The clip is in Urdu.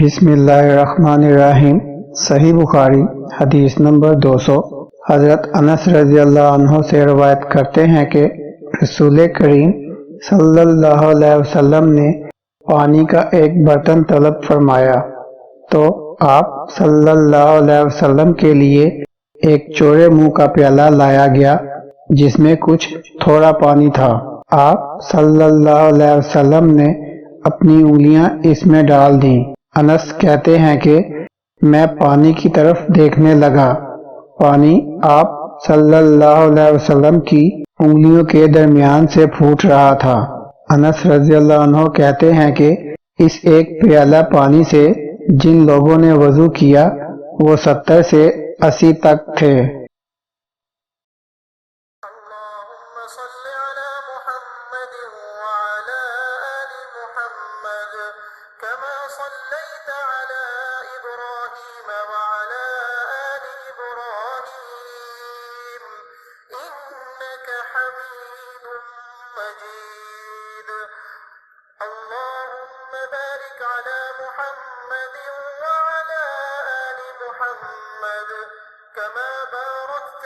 بسم اللہ الرحمن الرحیم۔ صحیح بخاری حدیث نمبر 200۔ حضرت انس رضی اللہ عنہ سے روایت کرتے ہیں کہ رسول کریم صلی اللہ علیہ وسلم نے پانی کا ایک برتن طلب فرمایا تو آپ صلی اللہ علیہ وسلم کے لیے ایک چوڑے منہ کا پیالہ لایا گیا جس میں کچھ تھوڑا پانی تھا۔ آپ صلی اللہ علیہ وسلم نے اپنی انگلیاں اس میں ڈال دیں۔ انس کہتے ہیں کہ میں پانی کی طرف دیکھنے لگا، پانی آپ صلی اللہ علیہ وسلم کی انگلیوں کے درمیان سے پھوٹ رہا تھا۔ انس رضی اللہ عنہ کہتے ہیں کہ اس ایک پیالہ پانی سے جن لوگوں نے وضو کیا وہ 70 سے 80 تک تھے۔ كما صليت على إبراهيم وعلى آل إبراهيم إنك حميد مجيد اللهم بارك على محمد وعلى آل محمد كما باركت